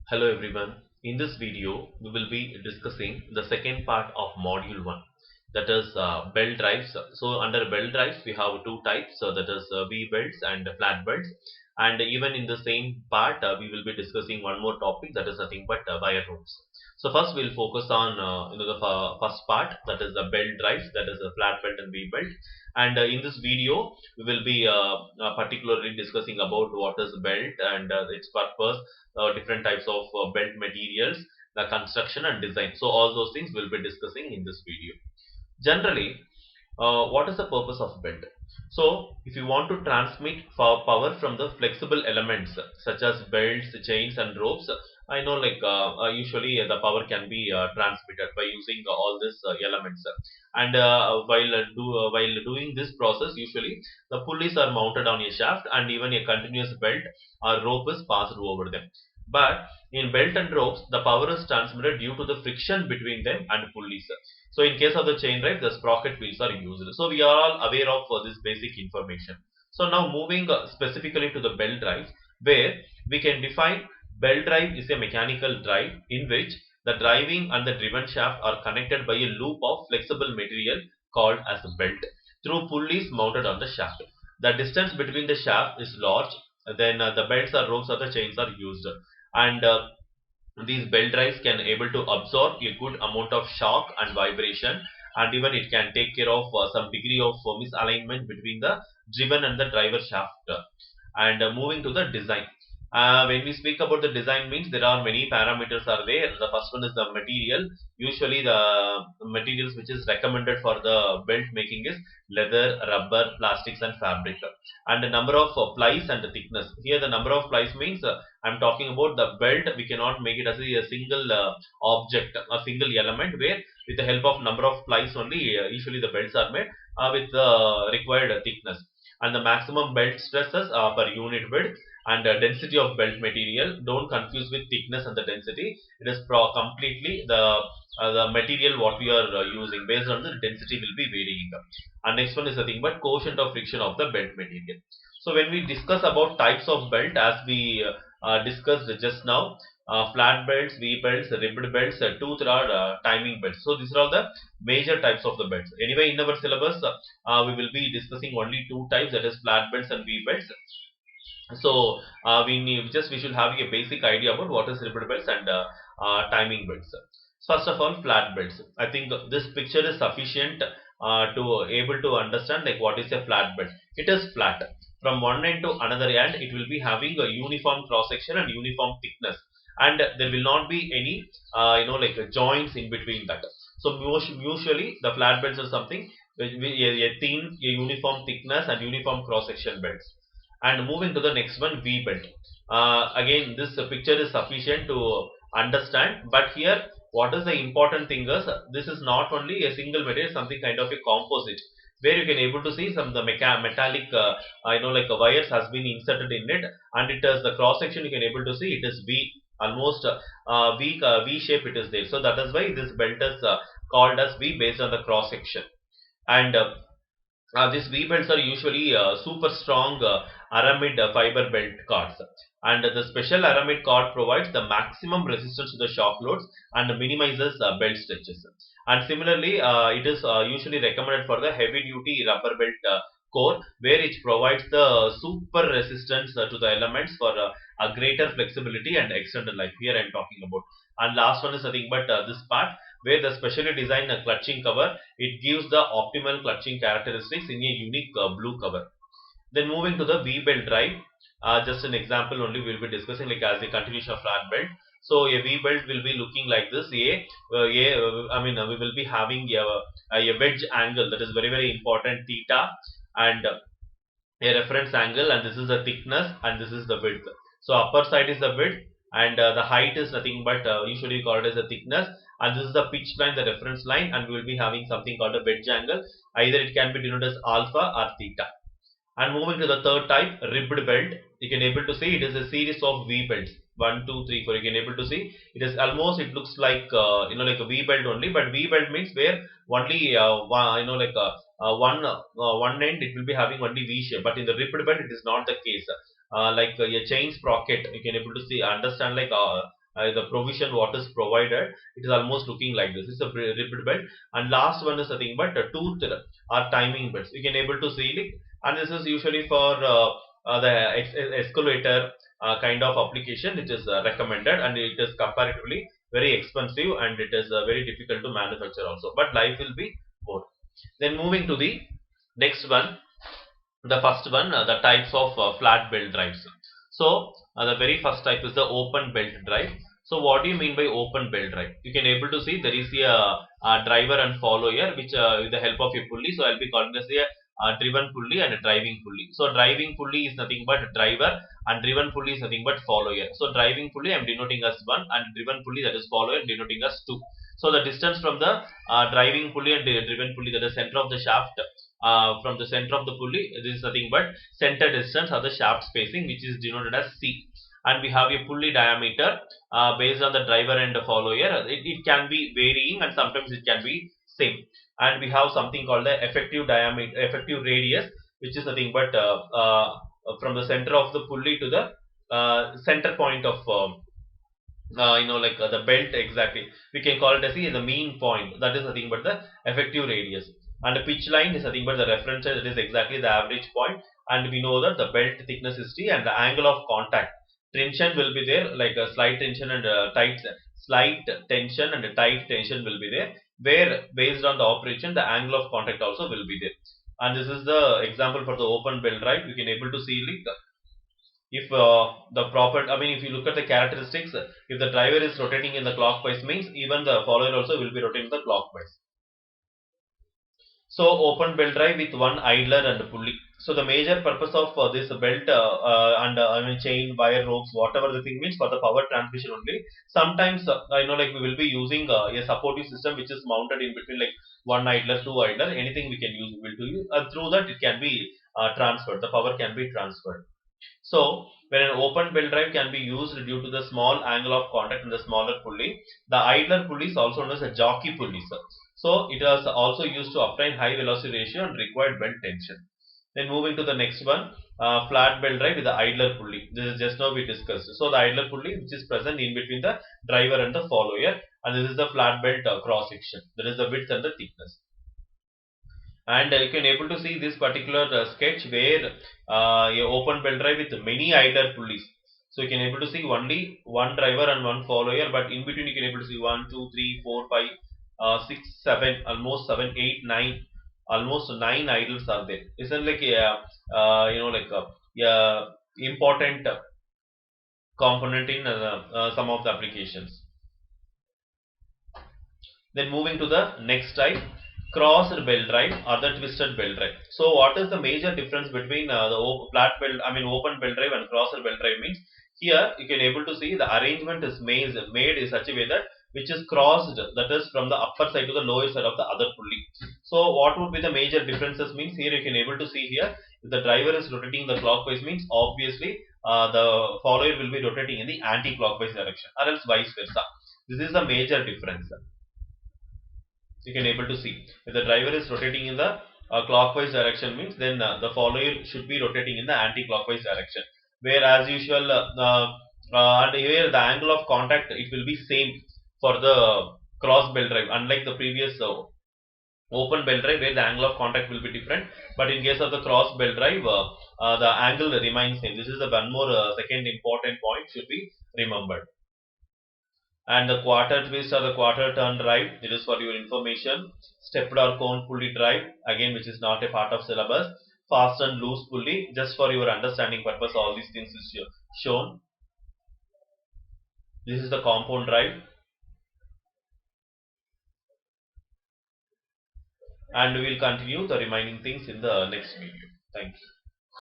Hello everyone. In this video, we will be discussing the second part of module 1, that is belt drives. So under belt drives, we have two types, that is V belts and flat belts. And even in the same part, we will be discussing one more topic, that is nothing but wire ropes. So first we'll focus on the first part, that is the belt drives, that is a flat belt and V belt. And in this video, we will be particularly discussing about what is belt and its purpose, different types of belt materials, the construction and design. So all those things we'll be discussing in this video. Generally, what is the purpose of belt? So if you want to transmit power from the flexible elements such as belts, chains and ropes, I know usually the power can be transmitted by using all these elements. And while doing this process, usually the pulleys are mounted on a shaft and even a continuous belt or rope is passed over them. But in belt and ropes, the power is transmitted due to the friction between them and pulleys. So in case of the chain drive, the sprocket wheels are used. So we are all aware of this basic information. So now moving specifically to the belt drives, where we can define belt drive is a mechanical drive in which the driving and the driven shaft are connected by a loop of flexible material called as a belt through pulleys mounted on the shaft. The distance between the shaft is large, then the belts or ropes or the chains are used, and these belt drives can able to absorb a good amount of shock and vibration, and even it can take care of some degree of misalignment between the driven and the driver shaft. And moving to the design, when we speak about the design, means there are many parameters are there. The first one is the material. Usually the materials which is recommended for the belt making is leather, rubber, plastics and fabric, and the number of plies and the thickness. Here the number of plies means I'm talking about the belt. We cannot make it as a single object, a single element, where with the help of number of plies only usually the belts are made with the required thickness. And the maximum belt stresses per unit width and density of belt material. Don't confuse with thickness and the density. It is completely the material what we are using. Based on the density will be varying. And next one is the thing but coefficient of friction of the belt material. So when we discuss about types of belt, as we discussed just now, flat belts, V belts, ribbed belts, tooth rod, timing belts. So these are all the major types of the belts. Anyway, in our syllabus, we will be discussing only two types, that is flat belts and V belts. So we should have a basic idea about what is ribbed belts and timing belts. First of all, flat belts. I think this picture is sufficient to able to understand like what is a flat belt. It is flat from one end to another end. It will be having a uniform cross section and uniform thickness, and there will not be any joints in between that. So usually the flat belts are something which a thin, a uniform thickness and uniform cross section belts. And moving to the next one, V belt. Again, this picture is sufficient to understand, but here what is the important thing is this is not only a single material, something kind of a composite, where you can able to see some the metallic wires has been inserted in it, and it is the cross section you can able to see it is V, almost V shape it is there. So that is why this belt is called as V based on the cross section. And these V belts are usually super strong aramid fiber belt cords, and the special aramid cord provides the maximum resistance to the shock loads and minimizes belt stretches. And similarly, it is usually recommended for the heavy duty rubber belt core, where it provides the super resistance to the elements for a greater flexibility and extended life. Here I am talking about. And last one is nothing but this part, where the specially designed clutching cover, it gives the optimal clutching characteristics in a unique blue cover. Then moving to the V belt drive, just an example only we will be discussing like as a continuation of flat belt. So a V belt will be looking like this. We will be having a wedge angle, that is very very important, theta, and a reference angle, and this is the thickness and this is the width. So upper side is the width, and the height is nothing but usually called as the thickness, and this is the pitch line, the reference line, and we will be having something called a wedge angle. Either it can be denoted as alpha or theta. And moving to the third type, ribbed belt, you can able to see it is a series of V belts. 1, 2, 3, 4. You can able to see it is almost, it looks like like a V belt only, but V belt means where only one end it will be having only V shape. But in the ribbed belt, it is not the case. Like a chain sprocket, you can able to see understand like the provision what is provided, it is almost looking like this. It's a ribbed belt. And last one is nothing but a toothed or timing belts. You can able to see it, and this is usually for the escalator kind of application. It is recommended, and it is comparatively very expensive, and it is very difficult to manufacture also, but life will be more. Then moving to the next one, the first one, the types of flat belt drives. So the very first type is the open belt drive. So what do you mean by open belt drive? You can able to see there is a driver and follower, which with the help of a pulley. So I'll be calling this a driven pulley and a driving pulley. So driving pulley is nothing but driver, and driven pulley is nothing but follower. So driving pulley I am denoting as 1, and driven pulley, that is follower, denoting as 2. So the distance from the driving pulley and driven pulley, that is center of the shaft, from the center of the pulley, this is nothing but center distance or the shaft spacing, which is denoted as C. And we have a pulley diameter based on the driver and the follower. It can be varying, and sometimes it can be same. And we have something called the effective diameter, effective radius, which is nothing but from the center of the pulley to the center point of the belt exactly. We can call it as the mean point. That is nothing but the effective radius. And the pitch line is nothing but the reference. That is exactly the average point. And we know that the belt thickness is T, and the angle of contact. Tension will be there, like a slight tension and slight tension and a tight tension will be there. Where based on the operation, the angle of contact also will be there. And this is the example for the open belt drive. You can able to see like, if the proper, if you look at the characteristics, if the driver is rotating in the clockwise, means even the follower also will be rotating the clockwise. So open belt drive with one idler and pulley. So the major purpose of this belt and chain, wire, ropes, whatever the thing means, for the power transmission only. Sometimes like we will be using a supportive system which is mounted in between, like one idler, two idler, anything we can use will do you. Through that it can be transferred. The power can be transferred. So when an open belt drive can be used due to the small angle of contact in the smaller pulley. The idler pulley is also known as a jockey pulley. So it is also used to obtain high velocity ratio and required belt tension. Then moving to the next one, flat belt drive with the idler pulley. This is just now we discussed. So the idler pulley, which is present in between the driver and the follower, and this is the flat belt cross section. That is the width and the thickness. And you can able to see this particular sketch where a open belt drive with many idler pulleys. So you can able to see only one driver and one follower, but in between you can able to see 1, 2, 3, 4, 5, 6, 7, almost 7, 8, 9, almost 9 idlers are there. Isn't like a important component in some of the applications. Then moving to the next type, crossed belt drive or the twisted belt drive. So what is the major difference between the open belt drive and crossed belt drive means? Here you can able to see the arrangement is made in such a way that which is crossed, that is from the upper side to the lower side of the other pulley. So what would be the major differences means? Here you can able to see here, if the driver is rotating the clockwise means obviously the follower will be rotating in the anti-clockwise direction, or else vice versa. This is the major difference. You can able to see if the driver is rotating in the clockwise direction means then the follower should be rotating in the anti-clockwise direction, where as usual and here the angle of contact it will be same for the cross belt drive, unlike the previous open belt drive where the angle of contact will be different, but in case of the cross belt drive the angle remains same. This is the one more second important point should be remembered. And the quarter twist or the quarter turn drive, it is for your information. Stepped or cone pulley drive, again which is not a part of syllabus. Fast and loose pulley, just for your understanding purpose all these things is shown. This is the compound drive. And we will continue the remaining things in the next video. Thank you.